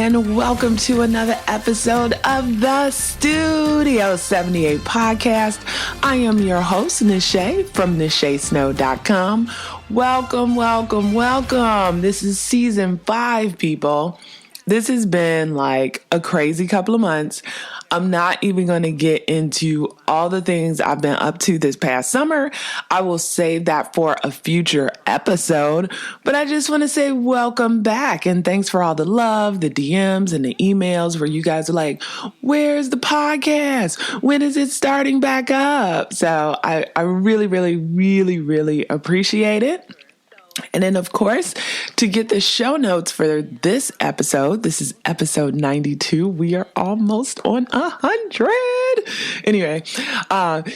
and welcome to another episode of the Studio 78 podcast. I am your host, Nache from NacheSnow.com. Welcome. This is season 5, people. This has been like a crazy couple of months. I'm not even going to get into all the things I've been up to this past summer. I will save that for a future episode. But I just want to say welcome back and thanks for all the love, the DMs and the emails where you guys are like, where's the podcast? When is it starting back up? So I really appreciate it. And then, of course, to get the show notes for this episode, this is episode 92. We are almost on 100. Anyway,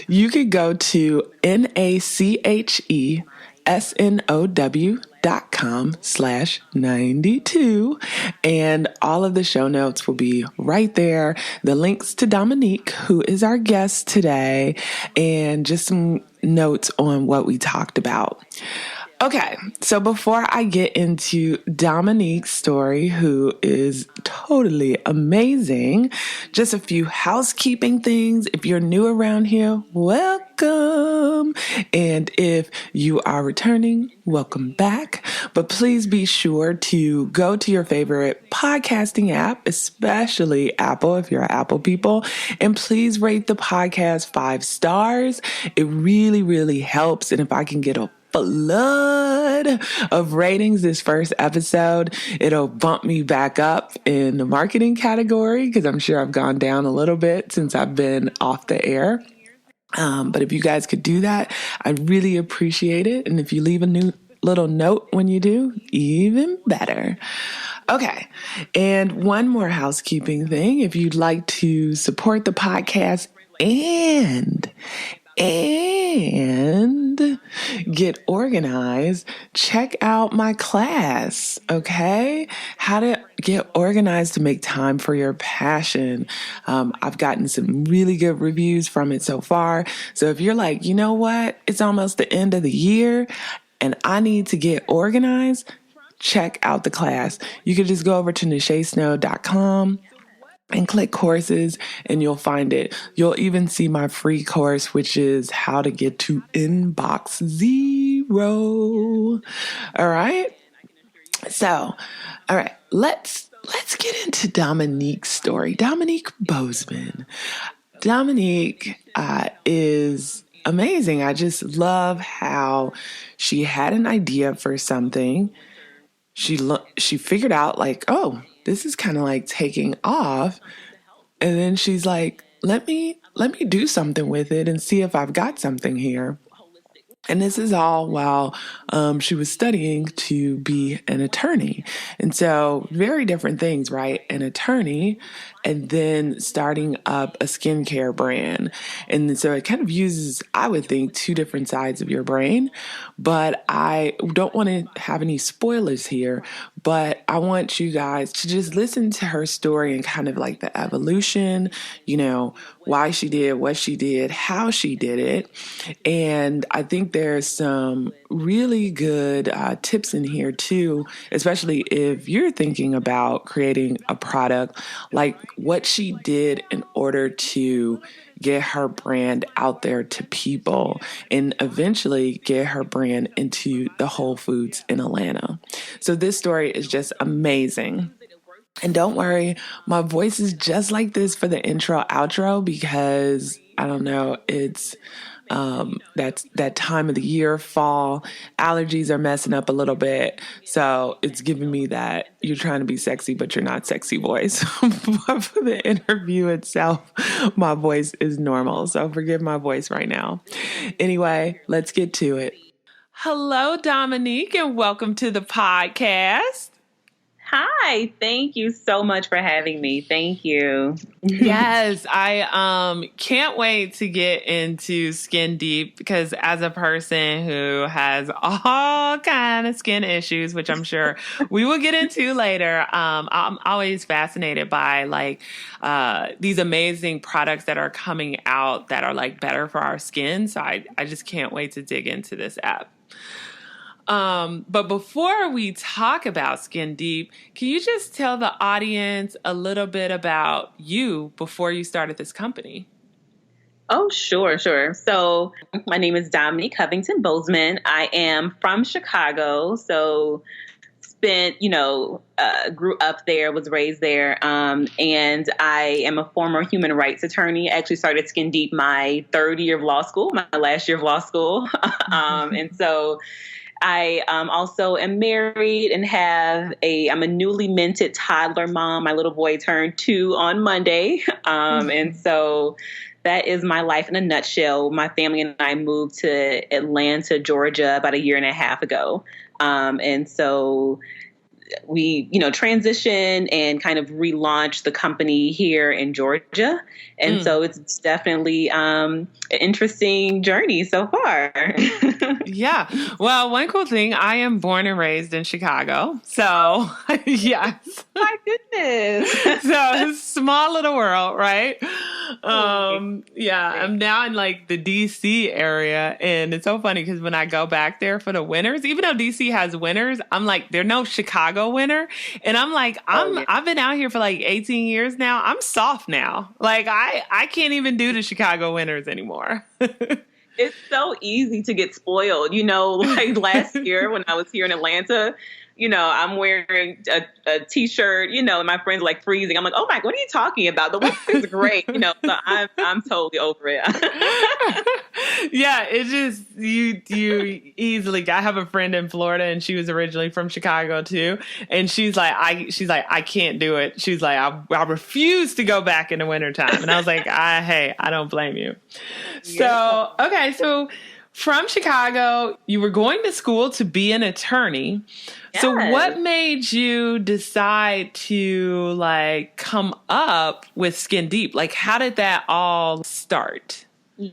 you could go to NacheSnow.com/92 and all of the show notes will be right there. The links to Dominique, who is our guest today, and just some notes on what we talked about. Okay, so before I get into Dominique's story, who is totally amazing, just a few housekeeping things. If you're new around here, welcome. And if you are returning, welcome back. But please be sure to go to your favorite podcasting app, especially Apple, if you're an Apple people, and please rate the podcast 5 stars. It really helps. And if I can get a flood of ratings this first episode, it'll bump me back up in the marketing category because I'm sure I've gone down a little bit since I've been off the air. But if you guys could do that, I'd really appreciate it. And if you leave a new little note when you do, even better. Okay. And one more housekeeping thing. If you'd like to support the podcast and get organized, check out my class, okay? How to get organized to make time for your passion. I've gotten some really good reviews from it so far. So if you're like, you know what? It's almost the end of the year and I need to get organized, check out the class. You can just go over to NacheSnow.com and click courses and you'll find it. You'll even see my free course, which is how to get to inbox 0. All right. So, all right, let's get into Dominique's story. Dominique Boseman. Dominique is amazing. I just love how she had an idea for something. She figured out like, oh, this is kind of like taking off. And then she's like, let me do something with it and see if I've got something here. And this is all while she was studying to be an attorney. And so very different things, right? An attorney and then starting up a skincare brand. And so it kind of uses, I would think, 2 different sides of your brain. But I don't want to have any spoilers here, but I want you guys to just listen to her story and kind of like the evolution, you know, why she did what she did, how she did it. And I think there's some really good tips in here too, especially if you're thinking about creating a product, like what she did in order to get her brand out there to people and eventually get her brand into the Whole Foods in Atlanta. So this story is just amazing. And don't worry, my voice is just like this for the intro outro because I don't know, it's that's that time of the year, fall. Allergies are messing up a little bit. So it's giving me that you're trying to be sexy, but you're not sexy voice. But for the interview itself, my voice is normal. So forgive my voice right now. Anyway, let's get to it. Hello, Dominique, and welcome to the podcast. Hi, thank you so much for having me. Thank you. Yes, I can't wait to get into skin deep because as a person who has all kind of skin issues, which I'm sure we will get into later, I'm always fascinated by like these amazing products that are coming out that are like better for our skin. So I just can't wait to dig into this app. But before we talk about Skin Deep, can you just tell the audience a little bit about you before you started this company? Oh, sure, sure. So my name is Dominique Boseman. I am from Chicago. So spent, grew up there, was raised there. And I am a former human rights attorney. I actually started Skin Deep my third year of law school, my last year of law school. And so I also am married and I'm a newly minted toddler mom. My little boy turned 2 on Monday. And so that is my life in a nutshell. My family and I moved to Atlanta, Georgia about a year and a half ago. And so we, transitioned and kind of relaunched the company here in Georgia. And so it's definitely an interesting journey so far. Yeah. Well, one cool thing, I am born and raised in Chicago. So, yes. My goodness. So, small little world, right? Yeah, I'm now in like the DC area. And it's so funny because when I go back there for the winters, even though DC has winters, I'm like, there's no Chicago winter. And I'm like, I've been out here for like 18 years now. I'm soft now. Like, I can't even do the Chicago winters anymore. It's so easy to get spoiled. Like last year when I was here in Atlanta, I'm wearing a t-shirt, and my friends are like freezing. I'm like, oh my, what are you talking about? The weather is great. So I'm totally over it. Yeah, it's just you easily. I have a friend in Florida, and she was originally from Chicago too, and she's like, I can't do it. She's like, I refuse to go back in the wintertime. And I was like, I don't blame you. So okay, so from Chicago, you were going to school to be an attorney. Yes. So what made you decide to like come up with Skin Deep? Like, how did that all start?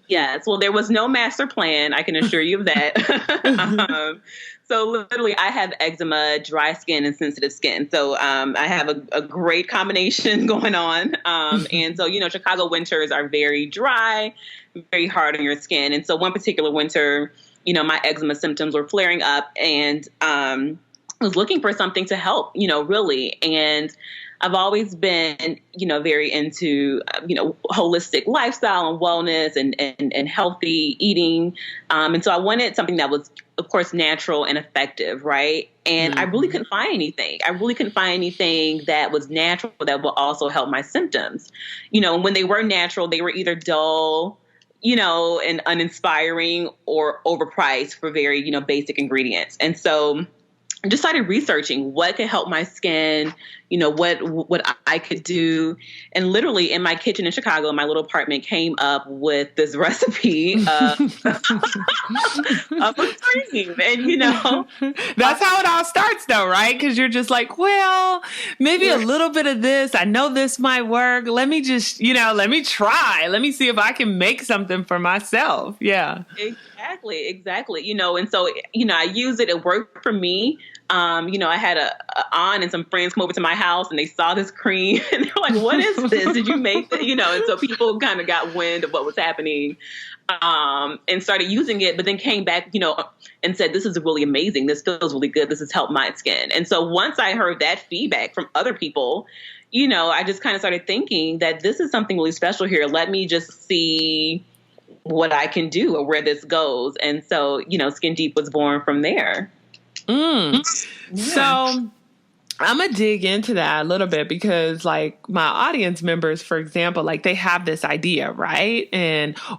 Yes. Well, there was no master plan. I can assure you of that. So literally I have eczema, dry skin, and sensitive skin. So I have a great combination going on. And so, Chicago winters are very dry, very hard on your skin. And so one particular winter, my eczema symptoms were flaring up, and I was looking for something to help, really. And I've always been, very into, holistic lifestyle and wellness and healthy eating. And so I wanted something that was, of course, natural and effective, right? And I really couldn't find anything. I really couldn't find anything that was natural that would also help my symptoms. And when they were natural, they were either dull, and uninspiring, or overpriced for very, basic ingredients. And so I just started researching what could help my skin, what I could do. And literally in my kitchen in Chicago, my little apartment, came up with this recipe of a cream. And, that's how it all starts though, right? Because you're just like, well, maybe a little bit of this. I know this might work. Let me just, let me try. Let me see if I can make something for myself. Yeah. Exactly. And so, I used it. It worked for me. I had a aunt and some friends come over to my house, and they saw this cream and they're like, what is this? Did you make that? And so people kind of got wind of what was happening, and started using it, but then came back, and said, this is really amazing. This feels really good. This has helped my skin. And so once I heard that feedback from other people, I just kind of started thinking that this is something really special here. Let me just see what I can do or where this goes. And so, Skin Deep was born from there. Yeah. So I'm going to dig into that a little bit because like my audience members, for example, like they have this idea, right?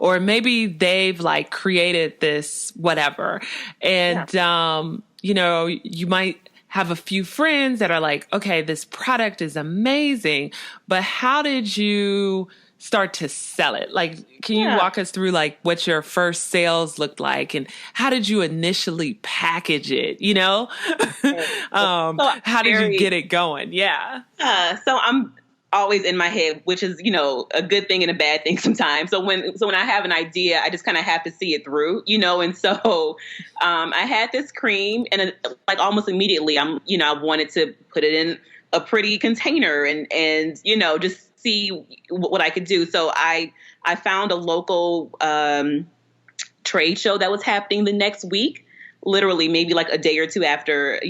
Or maybe they've like created this whatever. And, you might have a few friends that are like, okay, this product is amazing, but how did you start to sell it? Like, can you walk us through like what your first sales looked like and how did you initially package it? How did you get it going? Yeah. So I'm always in my head, which is, a good thing and a bad thing sometimes. So when I have an idea, I just kind of have to see it through, and so I had this cream, and like almost immediately I wanted to put it in a pretty container and just see what I could do. So I found a local trade show that was happening the next week. literally maybe like a day or two after,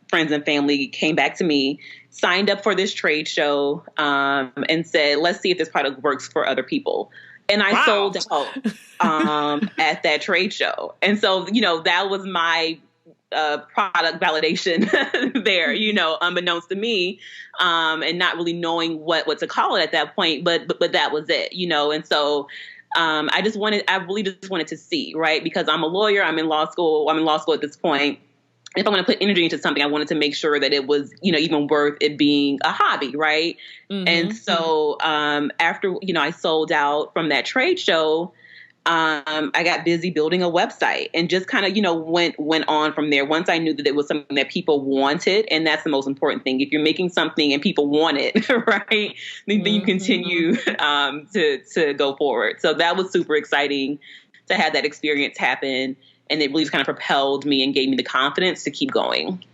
friends and family came back to me, signed up for this trade show, and said, let's see if this product works for other people. And I sold out at that trade show. And so, that was my product validation there, unbeknownst to me, and not really knowing what to call it at that point. But that was it, And so I really just wanted to see, right? Because I'm a lawyer, I'm in law school at this point. If I'm going to put energy into something, I wanted to make sure that it was, even worth it being a hobby, right? Mm-hmm. And so after, I sold out from that trade show, I got busy building a website and just kind of, went on from there. Once I knew that it was something that people wanted, and that's the most important thing. If you're making something and people want it, right, then you continue to go forward. So that was super exciting to have that experience happen. And it really just kind of propelled me and gave me the confidence to keep going.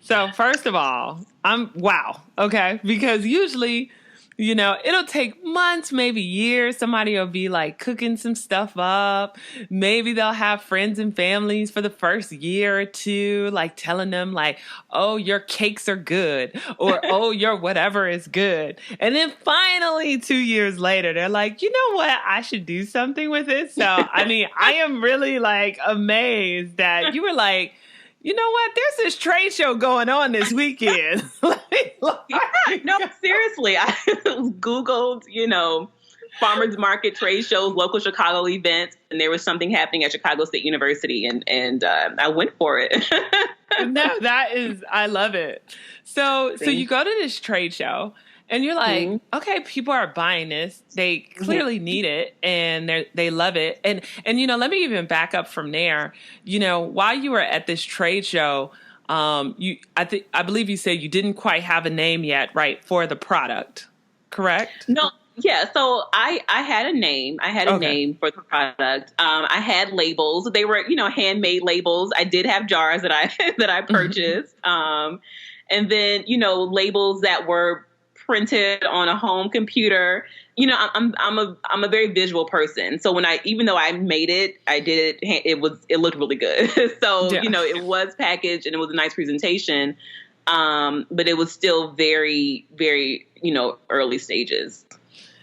So first of all, wow. Okay. Because usually, it'll take months, maybe years. Somebody will be like cooking some stuff up. Maybe they'll have friends and families for the first year or two, like telling them like, oh, your cakes are good, or, oh, your whatever is good. And then finally 2 years later, they're like, you know what? I should do something with it. So, I am really like amazed that you were like, you know what? There's this trade show going on this weekend. No, seriously. I Googled, farmers market trade shows, local Chicago events, and there was something happening at Chicago State University, and I went for it. No, I love it. So you go to this trade show. And you're like, okay, people are buying this. They clearly need it, and they love it. And let me even back up from there. While you were at this trade show, I believe you said you didn't quite have a name yet, right, for the product, correct? No, yeah. So I had a name. I had a name for the product. I had labels. They were, handmade labels. I did have jars that I purchased, and then labels that were printed on a home computer. I'm a very visual person. So even though I made it, I did it. It looked really good. So, it was packaged and it was a nice presentation. But it was still very, very, early stages.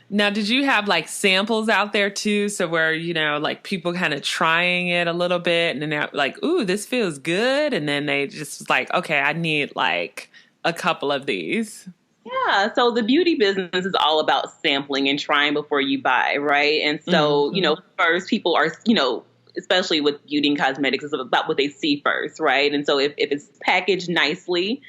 Now, did you have like samples out there too? So where, like people kind of trying it a little bit and then they're like, ooh, this feels good. And then they just like, okay, I need like a couple of these. Yeah. So the beauty business is all about sampling and trying before you buy, right? And so, first people are, especially with beauty and cosmetics, it's about what they see first, right? And so if it's packaged nicely,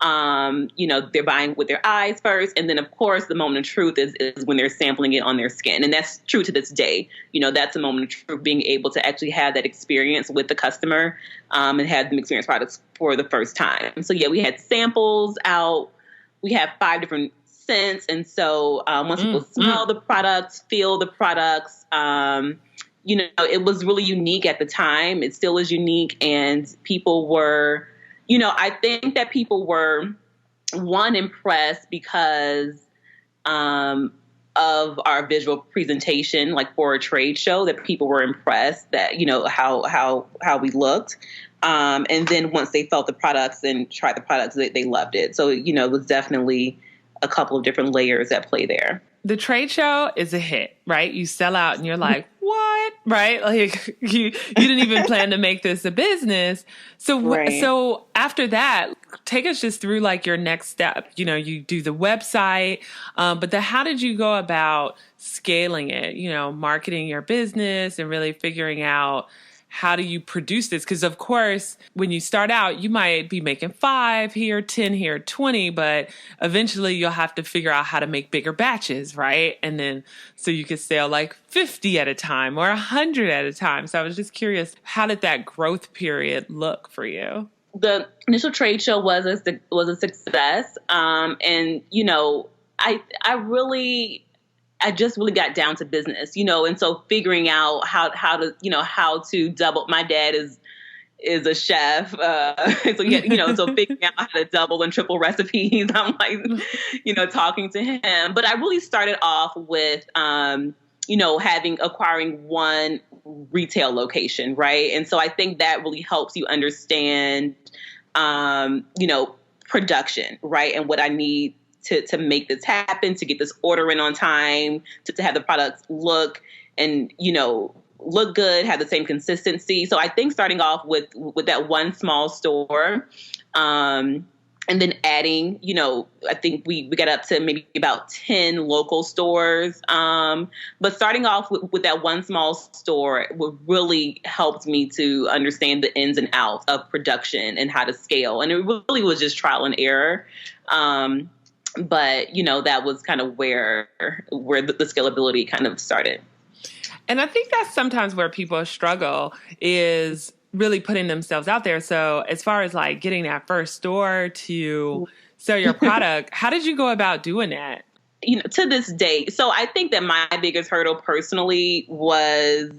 they're buying with their eyes first. And then, of course, the moment of truth is when they're sampling it on their skin. And that's true to this day. That's the moment of truth, being able to actually have that experience with the customer and have them experience products for the first time. So, yeah, we had samples out. We have 5 different scents. And so once people smell the products, feel the products, it was really unique at the time. It still is unique. And people were, I think that people were, one, impressed because of our visual presentation, like for a trade show, that people were impressed that, how we looked. And then once they felt the products and tried the products, they loved it. So, it was definitely a couple of different layers at play there. The trade show is a hit, right? You sell out and you're like, what? Right? Like you didn't even plan to make this a business. So, So after that, take us just through like your next step. You do the website, but then how did you go about scaling it, marketing your business and really figuring out how do you produce this? Because, of course, when you start out, you might be making 5 here, 10 here, 20, but eventually you'll have to figure out how to make bigger batches, right? And then so you could sell like 50 at a time or 100 at a time. So I was just curious, how did that growth period look for you? The initial trade show was a success. And, I just really got down to business, and so figuring out how to double. My dad is a chef, so figuring out how to double and triple recipes. I'm like, talking to him. But I really started off with, acquiring one retail location, right? And so I think that really helps you understand, production, right? And what I need to make this happen, to get this order in on time, to have the products look good, have the same consistency. So I think starting off with that one small store, and then adding, I think we got up to maybe about 10 local stores. But starting off with that one small store really helped me to understand the ins and outs of production and how to scale. And it really was just trial and error. But that was kind of where the scalability kind of started. And I think that's sometimes where people struggle is really putting themselves out there. So as far as like getting that first store to sell your product, how did you go about doing that? To this day. So I think that my biggest hurdle personally was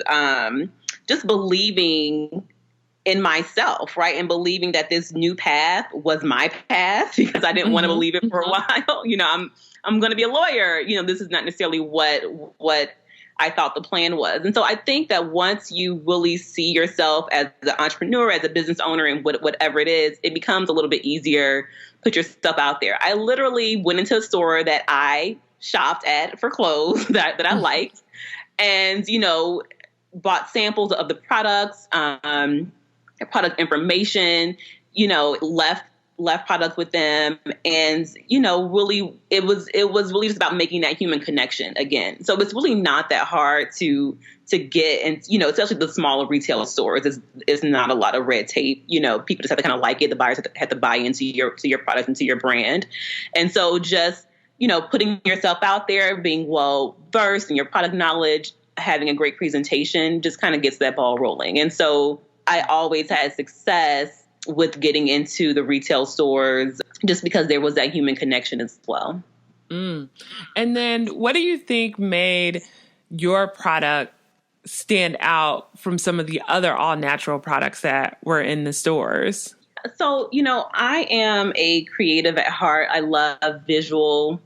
just believing in myself, right? And believing that this new path was my path, because I didn't want to believe it for a while. I'm going to be a lawyer. This is not necessarily what I thought the plan was. And so I think that once you really see yourself as an entrepreneur, as a business owner, and whatever it is, it becomes a little bit easier to put your stuff out there. I literally went into a store that I shopped at for clothes that I liked, and, bought samples of the products, product information, left products with them. And, really, it was really just about making that human connection again. So it's really not that hard to get, and, especially the smaller retail stores, it's not a lot of red tape. People just have to kind of like it. The buyers have to buy into your product, into your brand. And so just, putting yourself out there, being well versed in your product knowledge, having a great presentation just kind of gets that ball rolling. And so I always had success with getting into the retail stores just because there was that human connection as well. And then what do you think made your product stand out from some of the other all natural products that were in the stores? So, I am a creative at heart. I love visual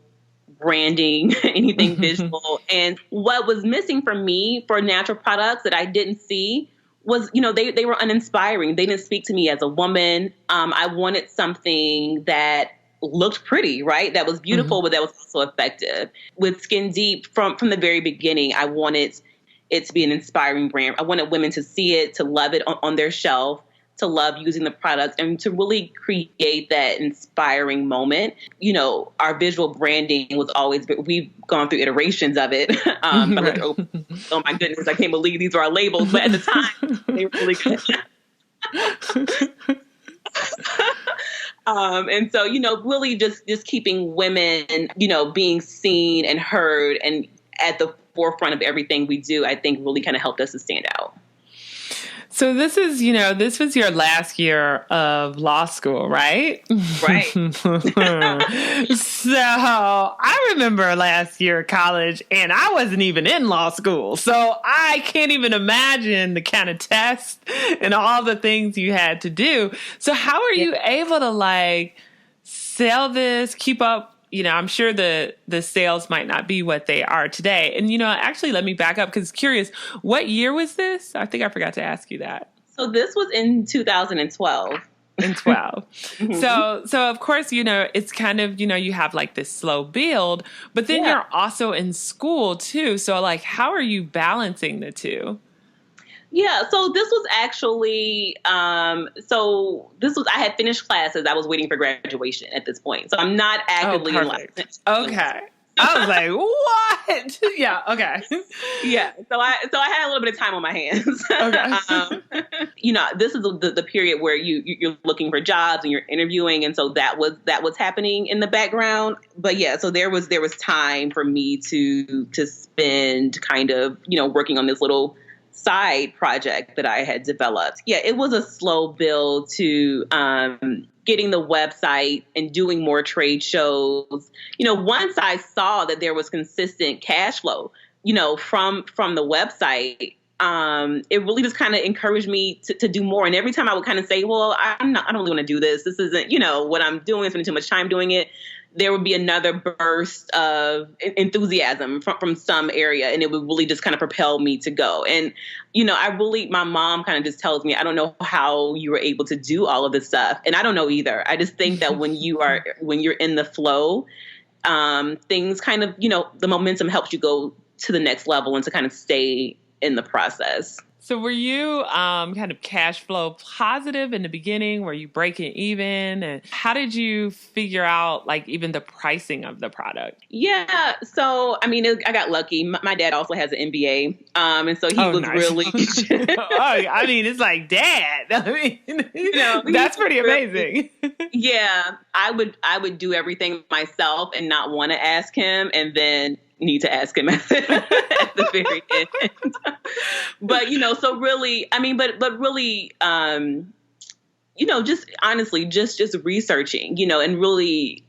branding, anything visual. And what was missing for me for natural products that I didn't see was, they were uninspiring. They didn't speak to me as a woman. I wanted something that looked pretty, right? That was beautiful, but that was also effective. With Skin Deep, from the very beginning, I wanted it to be an inspiring brand. I wanted women to see it, to love it on their shelf, to love using the products, and to really create that inspiring moment. Our visual branding was always, we've gone through iterations of it. Like, oh my goodness, I can't believe these are our labels. But at the time, they were really good. And so, really just keeping women, being seen and heard and at the forefront of everything we do, I think really kind of helped us to stand out. So this is, this was your last year of law school, right? Right. So I remember last year of college, and I wasn't even in law school. So I can't even imagine the kind of tests and all the things you had to do. So how are you able to sell this, keep up? I'm sure the sales might not be what they are today. And, actually, let me back up because curious, what year was this? I think I forgot to ask you that. So this was in 2012. In 12. So of course, it's kind of, you have this slow build, but then you're also in school too. So how are you balancing the two? Yeah, so this was actually, I had finished classes. I was waiting for graduation at this point. So I'm not actively in licensed. Okay. I was like, what? Yeah, okay. Yeah, so I had a little bit of time on my hands. Okay. This is the period where you're looking for jobs and you're interviewing. And so that was happening in the background. But yeah, so there was time for me to spend kind of, working on this little side project that I had developed. Yeah, it was a slow build to getting the website and doing more trade shows. Once I saw that there was consistent cash flow, from the website, it really just kind of encouraged me to do more. And every time I would kind of say, well, I don't really want to do this. This isn't, what I'm doing. I'm spending too much time doing it. there would be another burst of enthusiasm from some area, and it would really just kind of propel me to go. And, my mom kind of just tells me, I don't know how you were able to do all of this stuff. And I don't know either. I just think that when you're in the flow, things kind of, the momentum helps you go to the next level and to kind of stay in the process. So were you kind of cash flow positive in the beginning? Were you breaking even? And how did you figure out like even the pricing of the product? Yeah. So, I got lucky. My dad also has an MBA. And so he was nice. Really. It's like dad. That's pretty amazing. Yeah. I would do everything myself and not want to ask him, and then need to ask him at the very end. But, so really, but really, just honestly, just researching, and really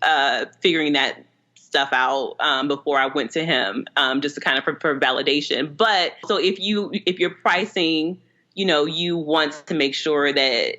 figuring that stuff out before I went to him, just to kind of for validation. But so if you're pricing, you want to make sure that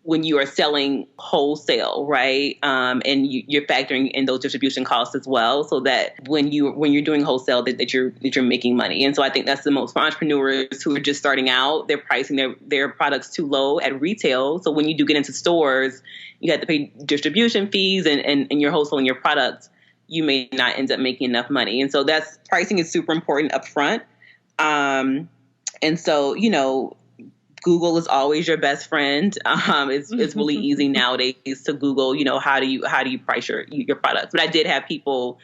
when you are selling wholesale, right? And you're factoring in those distribution costs as well, so that when you're doing wholesale, that you're making money. And so I think that's the most for entrepreneurs who are just starting out. They're pricing their products too low at retail. So when you do get into stores, you have to pay distribution fees and you're wholesaling your products. You may not end up making enough money. And so pricing is super important up front. And so, Google is always your best friend. It's really easy nowadays to Google, how do you price your products? But I did have people,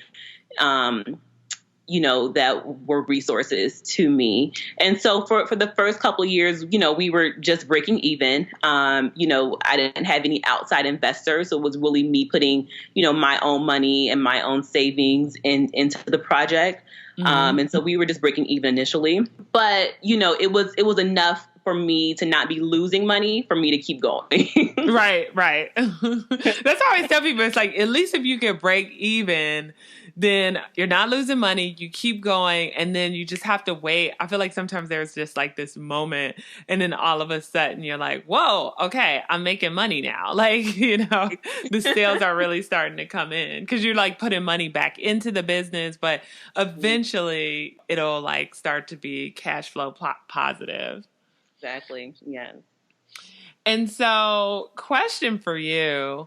that were resources to me. And so for the first couple of years, we were just breaking even. I didn't have any outside investors. So it was really me putting, my own money and my own savings into the project. And so we were just breaking even initially. But, it was enough for me to not be losing money, for me to keep going. Right. That's how I tell people. It's like, at least if you can break even, then you're not losing money. You keep going, and then you just have to wait. I feel like sometimes there's just like this moment, and then all of a sudden you're like, whoa, okay, I'm making money now. Like, the sales are really starting to come in because you're like putting money back into the business, but eventually it'll like start to be cash flow positive. Exactly. Yes. And so, question for you,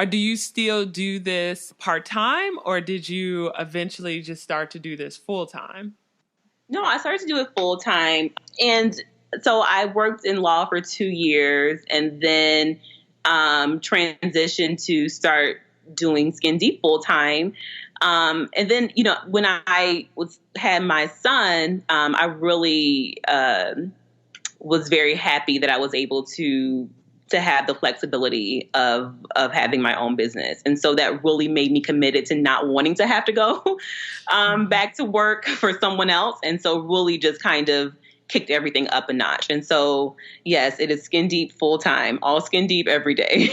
do you still do this part-time, or did you eventually just start to do this full-time? No, I started to do it full-time. And so I worked in law for 2 years and then transitioned to start doing Skin Deep full-time. And then, when I had my son, I really was very happy that I was able to have the flexibility of having my own business. And so that really made me committed to not wanting to have to go back to work for someone else. And so really just kind of kicked everything up a notch. And so, yes, it is Skin Deep full time, all Skin Deep every day.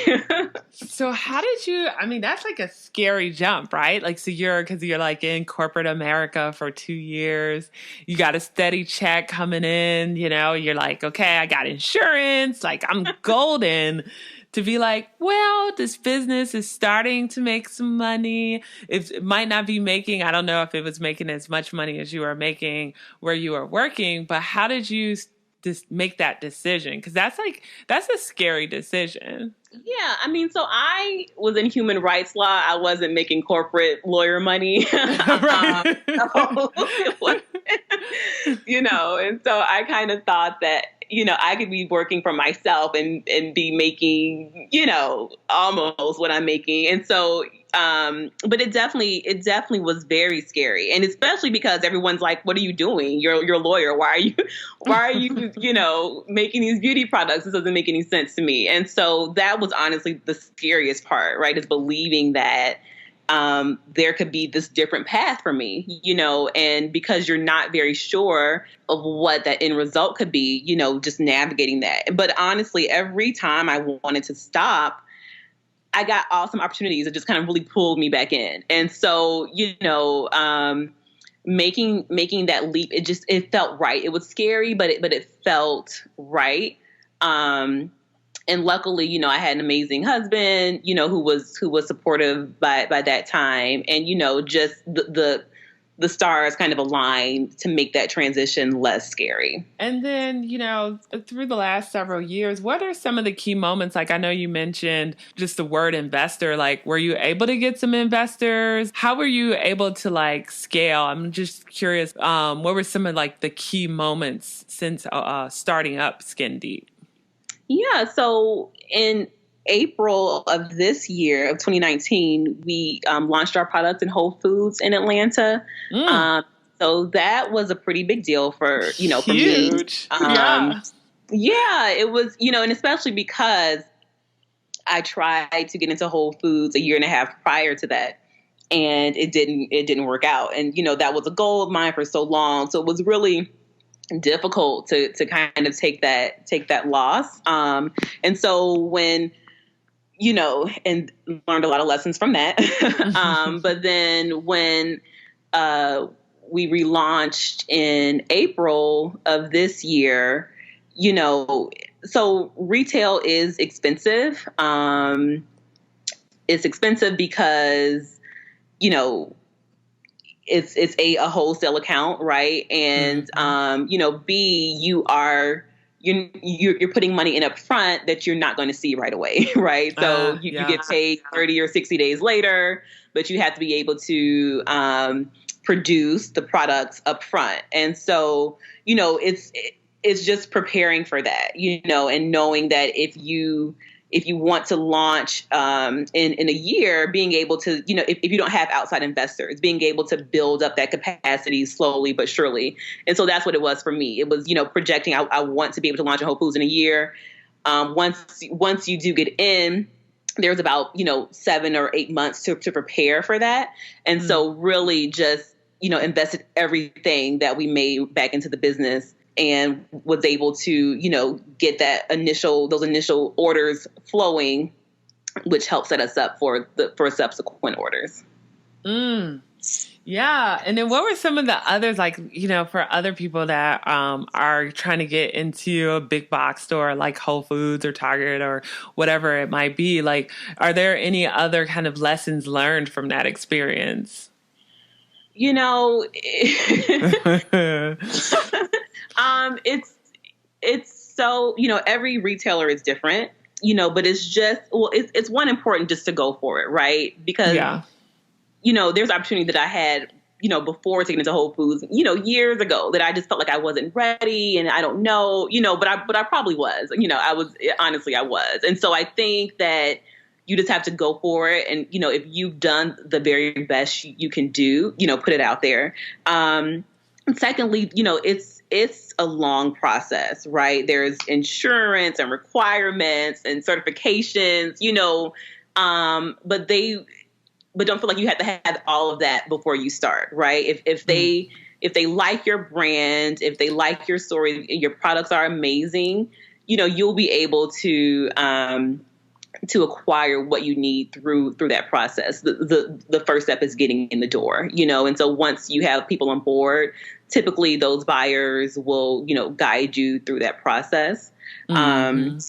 So how did you, that's like a scary jump, right? Like, so because you're like in corporate America for 2 years, you got a steady check coming in, you're like, okay, I got insurance, like I'm golden. To be like, well, this business is starting to make some money. It might not be making, I don't know if it was making as much money as you were making where you were working, but how did you just make that decision? Because that's a scary decision. Yeah, so I was in human rights law. I wasn't making corporate lawyer money. And so I kind of thought that, I could be working for myself and be making, almost what I'm making. And so, but it definitely was very scary. And especially because everyone's like, what are you doing? You're a lawyer. Why are you, making these beauty products? This doesn't make any sense to me. And so that was honestly the scariest part, right? Is believing that there could be this different path for me, and because you're not very sure of what that end result could be, just navigating that. But honestly, every time I wanted to stop, I got awesome opportunities that just kind of really pulled me back in. And so, making that leap, it felt right. It was scary, but it felt right. And luckily, I had an amazing husband, who was supportive by that time. And, just the stars kind of aligned to make that transition less scary. And then, through the last several years, what are some of the key moments? Like, I know you mentioned just the word investor. Like, were you able to get some investors? How were you able to scale? I'm just curious. What were some of the key moments since starting up Skin Deep? Yeah. So in April of this year, of 2019, we launched our products in Whole Foods in Atlanta. So that was a pretty big deal for for me. Yeah, it was, and especially because I tried to get into Whole Foods a year and a half prior to that, and it didn't work out. And that was a goal of mine for so long. So it was really difficult to kind of take that loss. And so when, and learned a lot of lessons from that. But then when we relaunched in April of this year, so retail is expensive. It's expensive because, it's a wholesale account, right? And B, you're putting money in up front that you're not going to see right away, right? So you get paid 30 or 60 days later, but you have to be able to produce the products up front. And so, it's just preparing for that, and knowing that if you want to launch in a year, being able to, if you don't have outside investors, being able to build up that capacity slowly but surely. And so that's what it was for me. It was, projecting, I want to be able to launch in Whole Foods in a year. Once you do get in, there's about, 7 or 8 months to prepare for that. And so really just, invested everything that we made back into the business and was able to, get those initial orders flowing, which helped set us up for subsequent orders. Yeah. And then what were some of the others, for other people that are trying to get into a big box store like Whole Foods or Target or whatever it might be? Are there any other kind of lessons learned from that experience? It's so, every retailer is different, but it's just, it's one important just to go for it. Right. Because, there's opportunity that I had, before taking into Whole Foods, years ago that I just felt like I wasn't ready and I don't know, but I probably was, I was. And so I think that you just have to go for it. And, if you've done the very best you can do, put it out there. And secondly, it's a long process, right? There's insurance and requirements and certifications, but don't feel like you have to have all of that before you start, right? If they like your brand, if they like your story, your products are amazing, you'll be able to acquire what you need through that process. The first step is getting in the door, and so once you have people on board, typically those buyers will, guide you through that process. And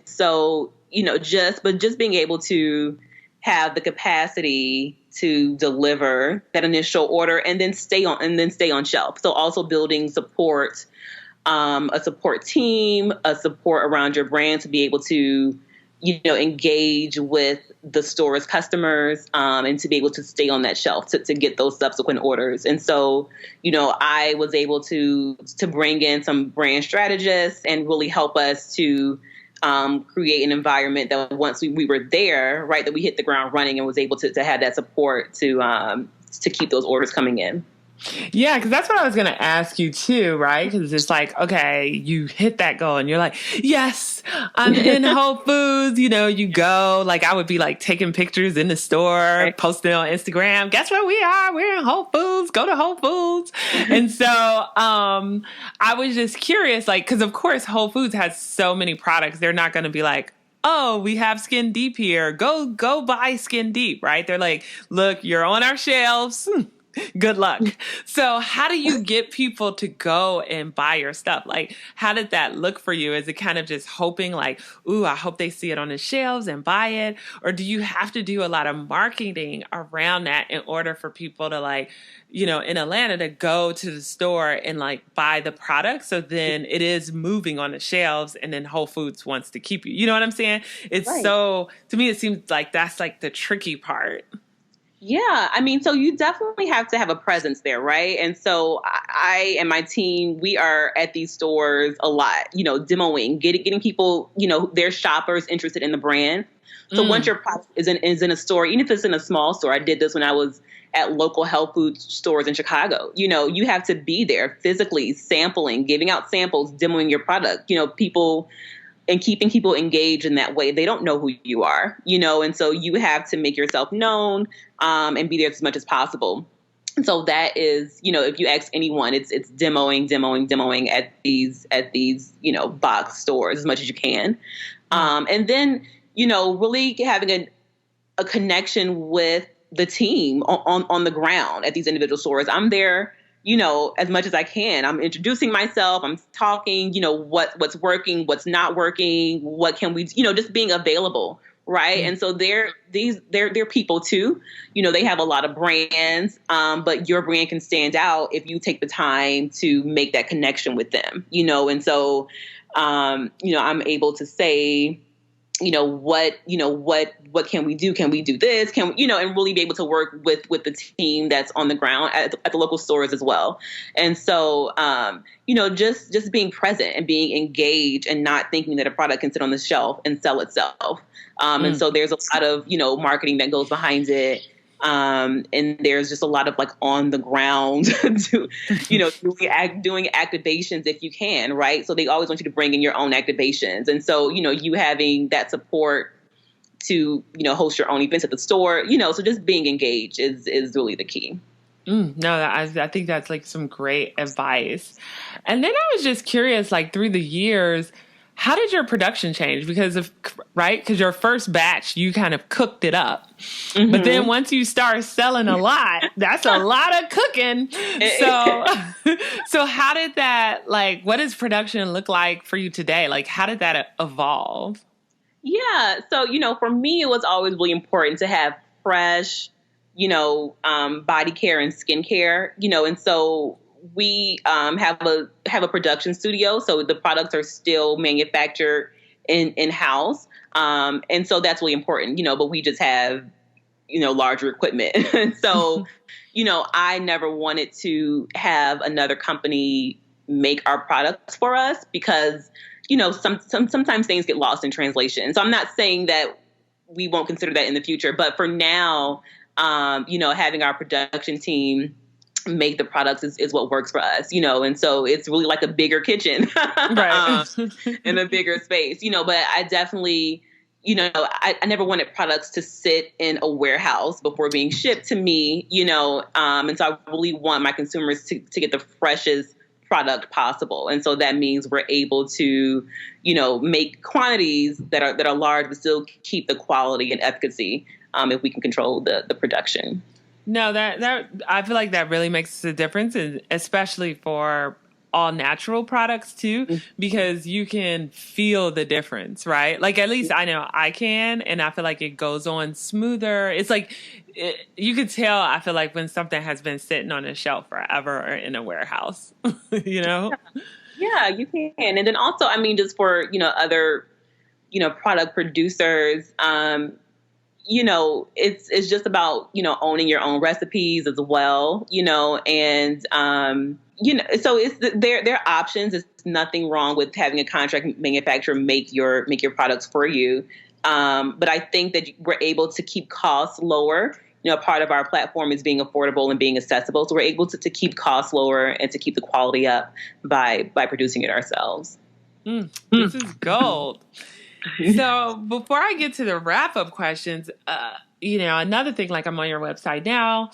so, just being able to have the capacity to deliver that initial order and then stay on shelf. So also building support, a support team, a support around your brand to be able to, engage with the store's customers, and to be able to stay on that shelf to get those subsequent orders. And so, I was able to bring in some brand strategists and really help us to create an environment that once we were there, right, that we hit the ground running and was able to have that support to keep those orders coming in. Yeah, because that's what I was going to ask you too, right? Because it's okay, you hit that goal and you're like, yes, I'm in Whole Foods. You go, I would be taking pictures in the store, posting on Instagram. Guess where we are? We're in Whole Foods. Go to Whole Foods. And so I was just curious, because of course Whole Foods has so many products. They're not going to be oh, we have Skin Deep here. Go buy Skin Deep, right? They're look, you're on our shelves. Good luck. So how do you get people to go and buy your stuff? Like, how did that look for you? Is it kind of just hoping like, ooh, I hope they see it on the shelves and buy it? Or do you have to do a lot of marketing around that in order for people to like, you know, in Atlanta to go to the store and like buy the product? So then it is moving on the shelves and then Whole Foods wants to keep you. You know what I'm saying? It's Right. so, to me, it seems like that's like the tricky part. Yeah, I mean, so you definitely have to have a presence there, right? And so I and my team, we are at these stores a lot, demoing, getting people, their shoppers interested in the brand. So once your product is in a store, even if it's in a small store, I did this when I was at local health food stores in Chicago. You have to be there physically, sampling, giving out samples, demoing your product. People and keeping people engaged in that way. They don't know who you are, and so you have to make yourself known and be there as much as possible. And so that is, if you ask anyone, it's demoing at these box stores as much as you can. And then, really having a connection with the team on the ground at these individual stores. I'm there, as much as I can. I'm introducing myself. I'm talking, what's working, what's not working, what can we, just being available. Right. Mm-hmm. And so they're people too. They have a lot of brands, but your brand can stand out if you take the time to make that connection with them, and so, I'm able to say, what can we do? Can we do this? And really be able to work with the team that's on the ground at the local stores as well. And so, just being present and being engaged and not thinking that a product can sit on the shelf and sell itself. And so there's a lot of, marketing that goes behind it. And there's just a lot of like on the ground, doing activations if you can, right? So they always want you to bring in your own activations. And so, you having that support to, host your own events at the store, so just being engaged is really the key. No, I think that's like some great advice. And then I was just curious, like through the years, how did your production change? Because your first batch, you kind of cooked it up. Mm-hmm. But then once you start selling a lot, that's a lot of cooking. So how did that, like, what does production look like for you today? Like, how did that evolve? Yeah. So, for me, it was always really important to have fresh, body care and skincare, and so we have a production studio, so the products are still manufactured in-house. And so that's really important, but we just have, larger equipment. And so, I never wanted to have another company make our products for us because, sometimes things get lost in translation. So I'm not saying that we won't consider that in the future, but for now, having our production team make the products is what works for us, and so it's really like a bigger kitchen, right? In a bigger space, but I definitely, I never wanted products to sit in a warehouse before being shipped to me, and so I really want my consumers to get the freshest product possible. And so that means we're able to, make quantities that are large, but still keep the quality and efficacy, if we can control the production. No, that I feel like that really makes a difference, and especially for all natural products too, because you can feel the difference, right? Like at least I know I can, and I feel like it goes on smoother. It's like you could tell. I feel like when something has been sitting on a shelf forever or in a warehouse, Yeah, you can, and then also, I mean, just for other product producers. It's just about, owning your own recipes as well, and, so it's there are options. It's nothing wrong with having a contract manufacturer make your products for you. But I think that we're able to keep costs lower. Part of our platform is being affordable and being accessible. So we're able to keep costs lower and to keep the quality up by producing it ourselves. This is gold. So before I get to the wrap-up questions, another thing, like I'm on your website now,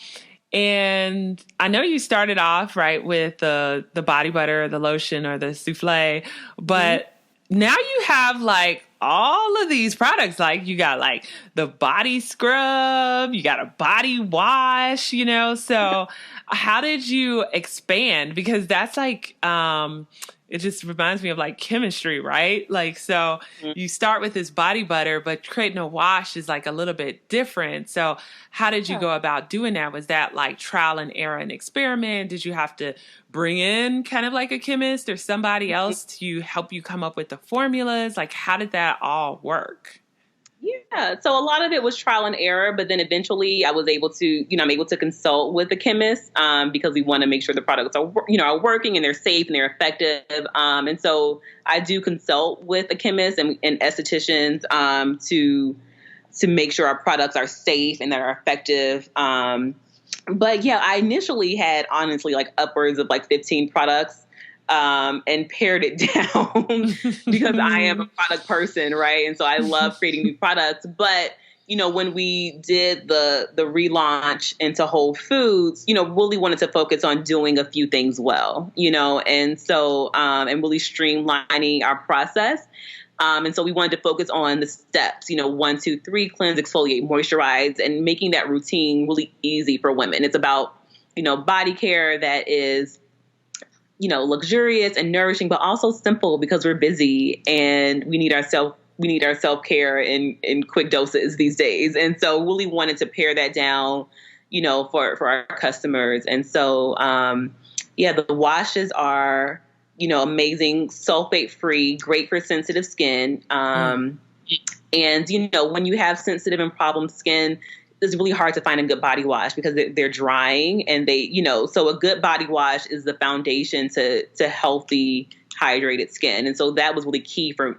and I know you started off right with the body butter, the lotion, or the souffle, but now you have like all of these products. Like you got like the body scrub, you got a body wash, so how did you expand? Because that's like, it just reminds me of like chemistry, right? Like, so you start with this body butter, but creating a wash is like a little bit different. So how did you go about doing that? Was that like trial and error and experiment? Did you have to bring in kind of like a chemist or somebody else to help you come up with the formulas? Like, how did that all work? Yeah. So a lot of it was trial and error, but then eventually I was able to, I'm able to consult with the chemist because we want to make sure the products are, are working and they're safe and they're effective. And so I do consult with a chemist and estheticians to make sure our products are safe and that are effective. But yeah, I initially had honestly like upwards of like 15 products. And pared it down because I am a product person, right? And so I love creating new products. But, when we did the relaunch into Whole Foods, really wanted to focus on doing a few things well, and so, and really streamlining our process. And so we wanted to focus on the steps, 1, 2, 3, cleanse, exfoliate, moisturize, and making that routine really easy for women. It's about, body care that is, luxurious and nourishing, but also simple because we're busy and we need our self-care in quick doses these days. And so really wanted to pare that down, for our customers. And so, the washes are, amazing, sulfate free, great for sensitive skin. And, when you have sensitive and problem skin, it's really hard to find a good body wash because they're drying and so a good body wash is the foundation to healthy, hydrated skin. And so that was really key for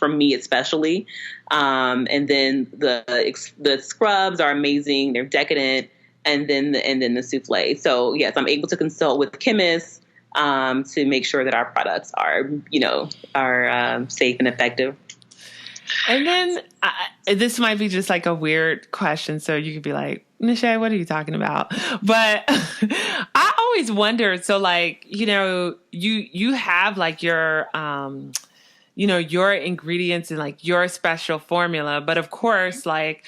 me especially. And then the scrubs are amazing. They're decadent. And then the souffle. So yes, I'm able to consult with chemists, to make sure that our products are safe and effective. And then this might be just like a weird question, so you could be like, Nache, what are you talking about? But I always wondered, so like, you have like your, your ingredients and like your special formula, but of course, like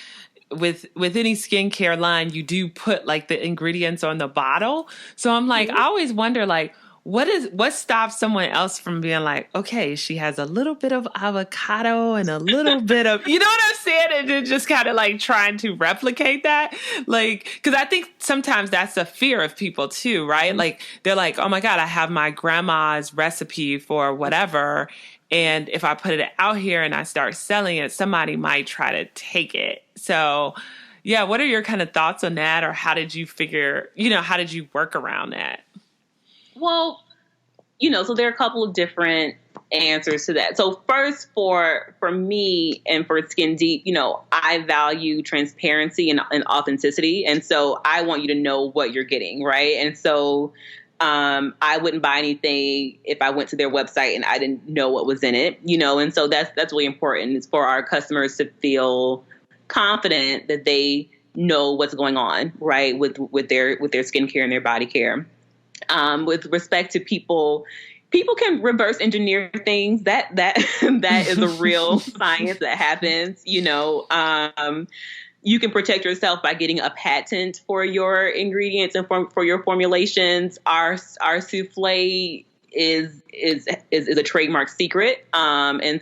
with any skincare line, you do put like the ingredients on the bottle. So I'm like, I always wonder like, what stops someone else from being like, okay, she has a little bit of avocado and a little bit of, you know what I'm saying? And then just kind of like trying to replicate that. Like, cause I think sometimes that's a fear of people too, right? Like they're like, oh my God, I have my grandma's recipe for whatever. And if I put it out here and I start selling it, somebody might try to take it. So yeah, what are your kind of thoughts on that? Or how did you how did you work around that? Well, so there are a couple of different answers to that. So first, for me and for Skin Deep, I value transparency and authenticity. And so I want you to know what you're getting, right? And so I wouldn't buy anything if I went to their website and I didn't know what was in it, and so that's really important. It's for our customers to feel confident that they know what's going on, right, with their skincare and their body care. With respect to people can reverse engineer things. That is a real science that happens. You can protect yourself by getting a patent for your ingredients and for your formulations. Our souffle is a trademark secret. And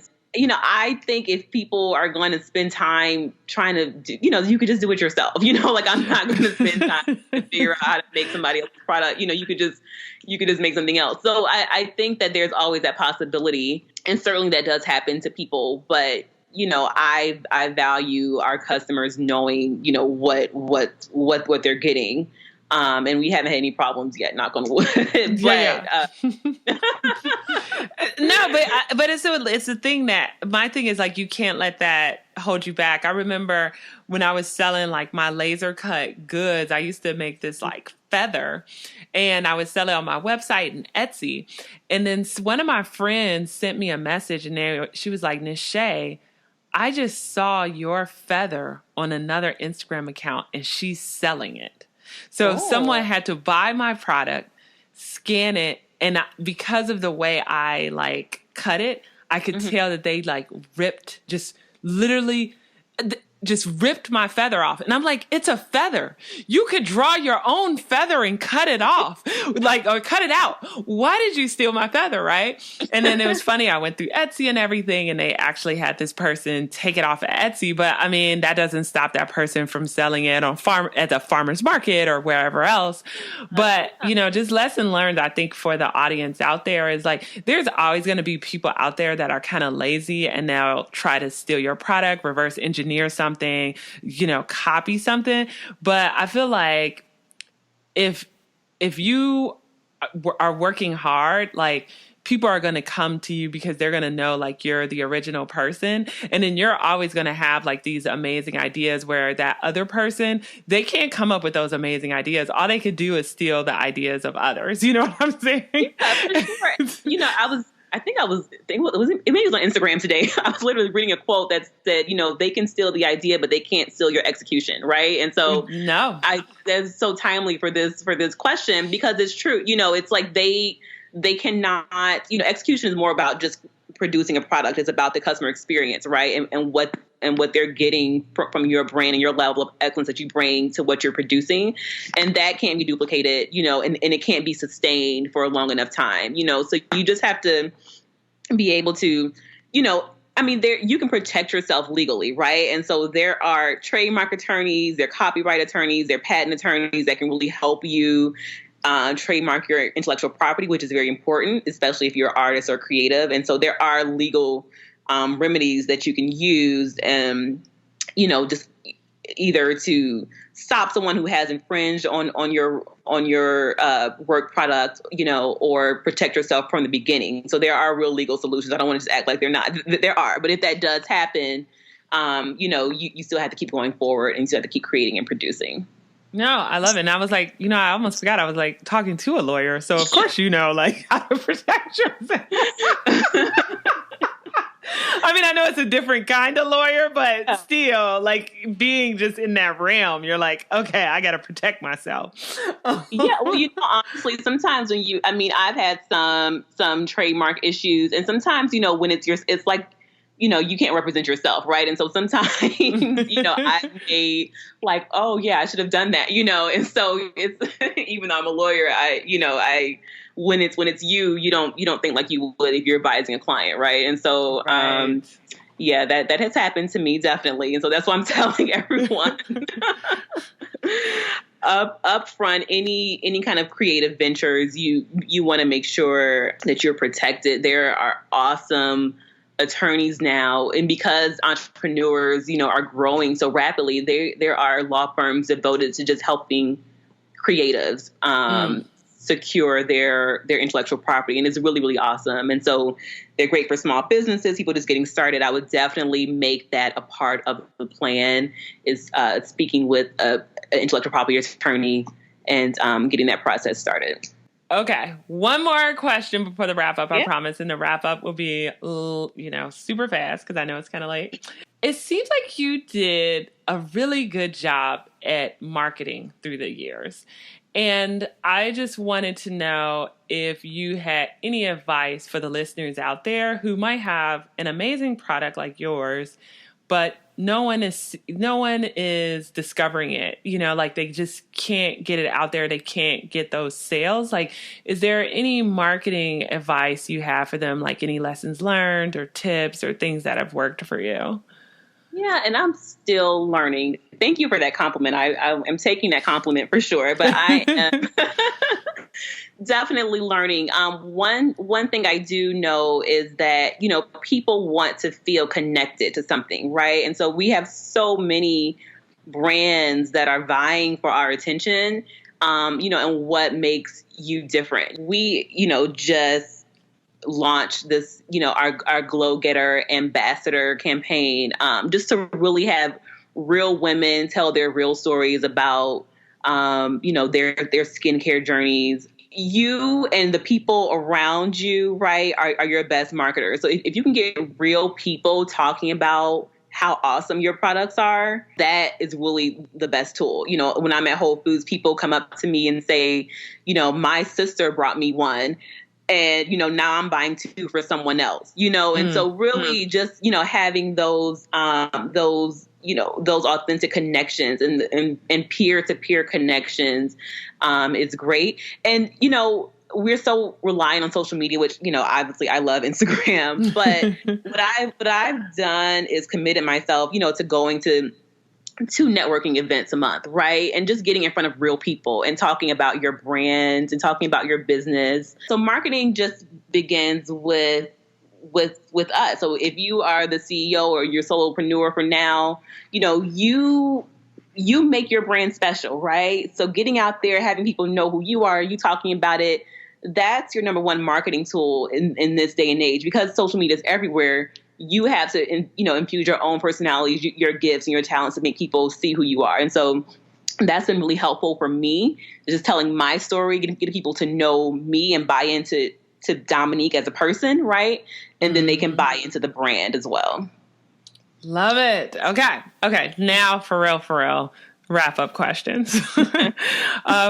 I think if people are going to spend time trying to do, you could just do it yourself. Like I'm not going to spend time to figure out how to make somebody else's product. You could just make something else. So I think that there's always that possibility, and certainly that does happen to people. But I value our customers knowing what they're getting. And we haven't had any problems yet, knock on wood. But no, but it's the thing that my thing is like, you can't let that hold you back. I remember when I was selling like my laser cut goods, I used to make this like feather and I would sell it on my website and Etsy. And then one of my friends sent me a message and she was like, Nache, I just saw your feather on another Instagram account and she's selling it. So someone had to buy my product, scan it, and because of the way I like cut it, I could tell that they like ripped, just literally just ripped my feather off. And I'm like, it's a feather. You could draw your own feather and cut it off, like, or cut it out. Why did you steal my feather, right? And then it was funny. I went through Etsy and everything, and they actually had this person take it off of Etsy. But I mean, that doesn't stop that person from selling it on at the farmer's market or wherever else. But, you know, just lesson learned, I think, for the audience out there is like, there's always going to be people out there that are kind of lazy and they'll try to steal your product, reverse engineer something, you know, copy something. But I feel like if you are working hard, like, people are going to come to you because they're going to know like you're the original person. And then you're always going to have like these amazing ideas where that other person, they can't come up with those amazing ideas. All they could do is steal the ideas of others. You know what I'm saying? Yeah, for sure. You know, it was on Instagram today. I was literally reading a quote that said, you know, they can steal the idea, but they can't steal your execution. Right. And so that's so timely for this question, because it's true. You know, it's like they cannot, you know, execution is more about just producing a product. It's about the customer experience, right? And what they're getting from your brand and your level of excellence that you bring to what you're producing. And that can't be duplicated, you know, and it can't be sustained for a long enough time, you know, so you just have to be able to, you know, I mean, you can protect yourself legally, right? And so there are trademark attorneys, there are copyright attorneys, there are patent attorneys that can really help you trademark your intellectual property, which is very important, especially if you're an artist or creative. And so there are legal remedies that you can use, you know, just either to stop someone who has infringed on your work product, you know, or protect yourself from the beginning. So there are real legal solutions. I don't want to just act like they're not. There are, but if that does happen, you know, you still have to keep going forward and you still have to keep creating and producing. No, I love it. And I was like, you know, I almost forgot I was like talking to a lawyer. So of course, you know, like how to protect yourself. I mean, I know it's a different kind of lawyer, but still, like being just in that realm, you're like, okay, I got to protect myself. Yeah, well, you know, honestly, sometimes I've had some trademark issues, and sometimes, you know, when it's like, you know, you can't represent yourself, right? And so sometimes, you know, I may like, oh yeah, I should have done that, you know. And so it's even though I'm a lawyer, when it's you don't think like you would if you're advising a client, right? And so, right. Yeah, that has happened to me definitely, and so that's why I'm telling everyone up front, any kind of creative ventures, you want to make sure that you're protected. There are awesome attorneys now, and because entrepreneurs, you know, are growing so rapidly, there are law firms devoted to just helping creatives secure their intellectual property, and it's really, really awesome. And so they're great for small businesses, people just getting started. I would definitely make that a part of the plan, is speaking with an intellectual property attorney and getting that process started. Okay, one more question before the wrap up, I promise. And the wrap up will be, you know, super fast because I know it's kind of late. It seems like you did a really good job at marketing through the years. And I just wanted to know if you had any advice for the listeners out there who might have an amazing product like yours, but no one is discovering it, you know, like they just can't get it out there. They can't get those sales. Like, is there any marketing advice you have for them? Like any lessons learned or tips or things that have worked for you? Yeah. And I'm still learning. Thank you for that compliment. I am taking that compliment for sure, but I am definitely learning. One thing I do know is that, you know, people want to feel connected to something, right? And so we have so many brands that are vying for our attention, you know, and what makes you different. We, you know, just launched this, you know, our Glow Getter Ambassador campaign, just to really have real women tell their real stories about, you know, their skincare journeys. You and the people around you, right, are your best marketers. So if you can get real people talking about how awesome your products are, that is really the best tool. You know, when I'm at Whole Foods, people come up to me and say, you know, my sister brought me one. and, now I'm buying two for someone else, and so really just, having those those authentic connections and peer-to-peer connections, is great. And, we're so reliant on social media, which, obviously I love Instagram, but what I've done is committed myself, to going to two networking events a month, right? And just getting in front of real people and talking about your brand and talking about your business. So marketing just begins with us. So if you are the CEO or you're solopreneur for now, you make your brand special, right? So getting out there, having people know who you are, you talking about it, that's your number one marketing tool in this day and age, because social media is everywhere. You have to, infuse your own personalities, your gifts and your talents to make people see who you are. And so that's been really helpful for me, just telling my story, getting people to know me and buy into Dominique as a person, right? And then they can buy into the brand as well. Love it. Okay. Now for real, wrap up questions.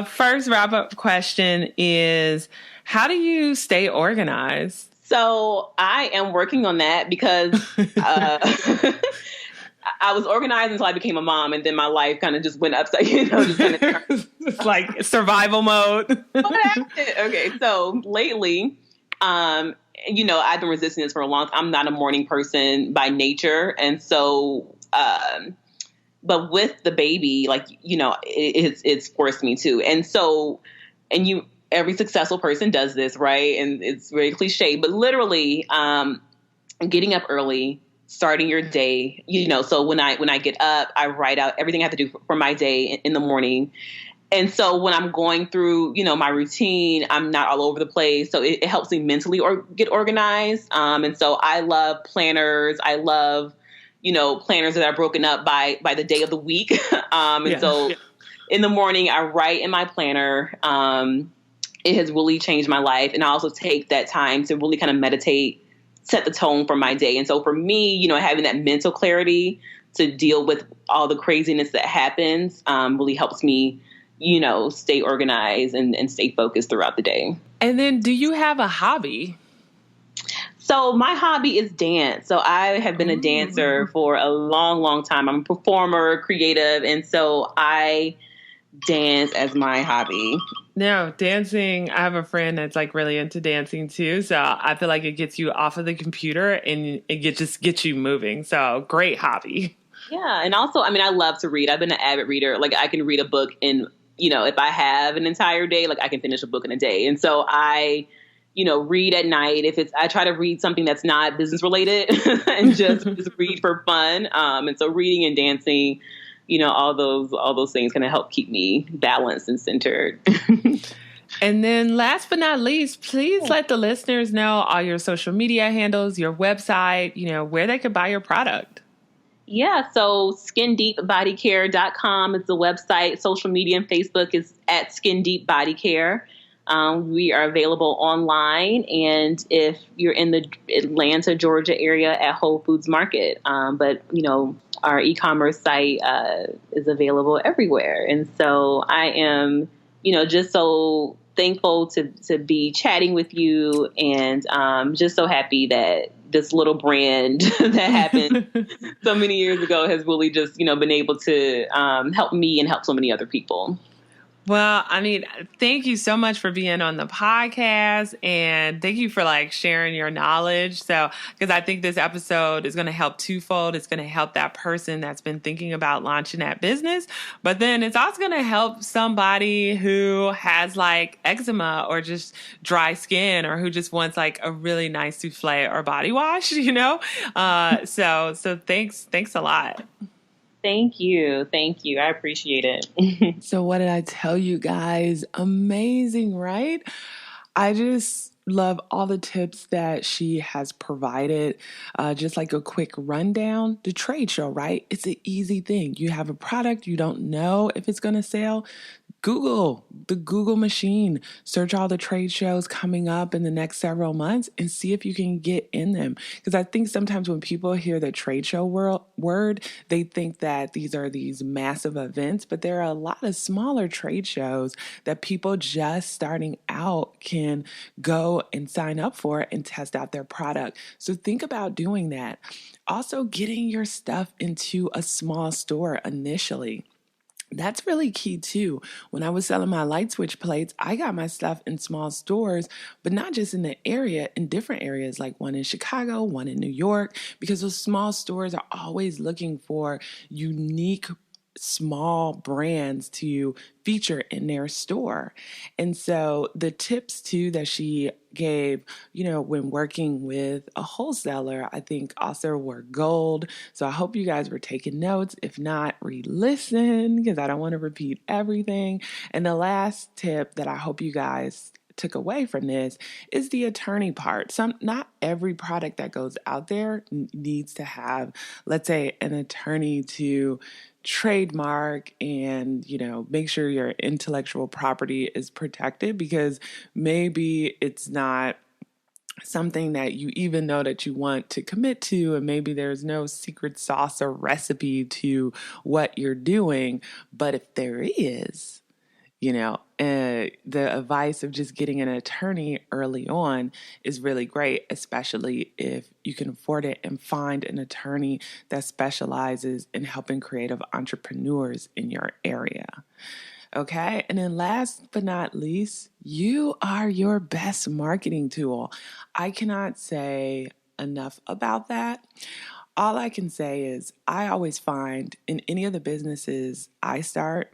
First wrap up question is, how do you stay organized? So I am working on that because I was organized until I became a mom, and then my life kind of just went upside, just kind of it's like survival mode. Okay, so lately, I've been resisting this for a long time. I'm not a morning person by nature, and so, but with the baby, it's forced me to, and so, every successful person does this, right? And it's very cliche, but literally, getting up early, starting your day, so when I get up, I write out everything I have to do for my day in the morning. And so when I'm going through, my routine, I'm not all over the place. So it helps me mentally get organized. And so I love planners. I love, planners that are broken up by the day of the week. So in the morning, I write in my planner. It has really changed my life. And I also take that time to really kind of meditate, set the tone for my day. And so for me, having that mental clarity to deal with all the craziness that happens, really helps me, stay organized and stay focused throughout the day. And then do you have a hobby? So my hobby is dance. So I have been a dancer for a long, long time. I'm a performer, creative. And so I dance as my hobby. No, dancing. I have a friend that's like really into dancing too. So I feel like it gets you off of the computer and just gets you moving. So great hobby. Yeah. And also, I love to read. I've been an avid reader. Like I can read a book in, if I have an entire day, like I can finish a book in a day. And so I, read at night. I try to read something that's not business related and just read for fun. And so reading and dancing, all those things kind of help keep me balanced and centered. And then last but not least, please let the listeners know all your social media handles, your website, where they could buy your product. Yeah. So skindeepbodycare.com is the website. Social media and Facebook is at Skin Deep Body Care. We are available online, and if you're in the Atlanta, Georgia area, at Whole Foods Market. But our e-commerce site is available everywhere. And so I am, just so thankful to be chatting with you, and just so happy that this little brand that happened so many years ago has really just, been able to help me and help so many other people. Well, thank you so much for being on the podcast, and thank you for sharing your knowledge. So, because I think this episode is going to help twofold. It's going to help that person that's been thinking about launching that business, but then it's also going to help somebody who has eczema or just dry skin, or who just wants a really nice souffle or body wash, So thanks a lot. Thank you. I appreciate it. So what did I tell you guys? Amazing, right? I just love all the tips that she has provided. Just like a quick rundown, the trade show, right? It's an easy thing. You have a product, you don't know if it's going to sell. Google the Google machine, search all the trade shows coming up in the next several months and see if you can get in them. Because I think sometimes when people hear the trade show word, they think that these are these massive events, but there are a lot of smaller trade shows that people just starting out can go and sign up for and test out their product. So think about doing that. Also, getting your stuff into a small store initially. That's really key too. When I was selling my light switch plates, I got my stuff in small stores, but not just in the area, in different areas, like one in Chicago, one in New York, because those small stores are always looking for unique small brands to feature in their store. And so the tips too that she gave, when working with a wholesaler, I think also were gold. So I hope you guys were taking notes. If not, re-listen because I don't want to repeat everything. And the last tip that I hope you guys took away from this is the attorney part. Not every product that goes out there needs to have, let's say, an attorney to trademark and make sure your intellectual property is protected, because maybe it's not something that you even know that you want to commit to, and maybe there's no secret sauce or recipe to what you're doing. But if there is, the advice of just getting an attorney early on is really great, especially if you can afford it and find an attorney that specializes in helping creative entrepreneurs in your area. Okay. And then last but not least, you are your best marketing tool. I cannot say enough about that. All I can say is I always find in any of the businesses I start,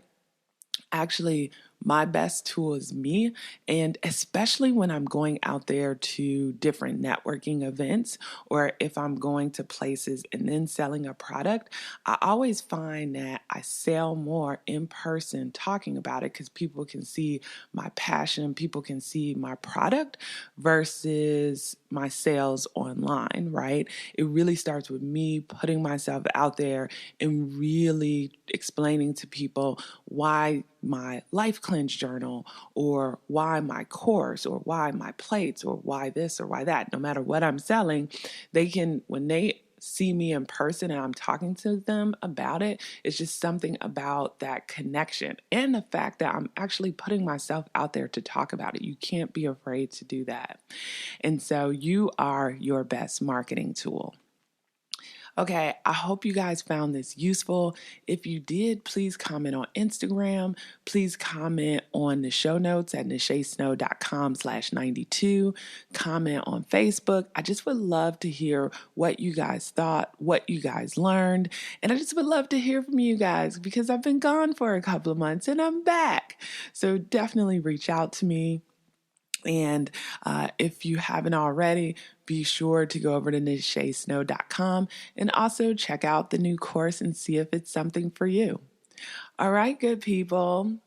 actually, my best tool is me. And especially when I'm going out there to different networking events, or if I'm going to places and then selling a product, I always find that I sell more in person talking about it, because people can see my passion, people can see my product versus my sales online, right? It really starts with me putting myself out there and really explaining to people why my life cleanse journal, or why my course, or why my plates, or why this or why that. No matter what I'm selling, they can, when they see me in person and I'm talking to them about it, it's just something about that connection and the fact that I'm actually putting myself out there to talk about it. You can't be afraid to do that. And so you are your best marketing tool. Okay, I hope you guys found this useful. If you did, please comment on Instagram. Please comment on the show notes at nachesnow.com/92. Comment on Facebook. I just would love to hear what you guys thought, what you guys learned. And I just would love to hear from you guys, because I've been gone for a couple of months and I'm back. So definitely reach out to me. And if you haven't already, be sure to go over to nachesnow.com and also check out the new course and see if it's something for you. All right, good people.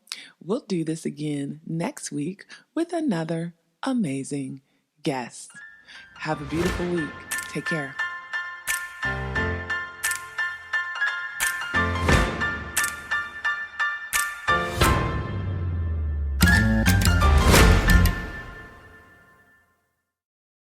We'll do this again next week with another amazing guest. Have a beautiful week. Take care.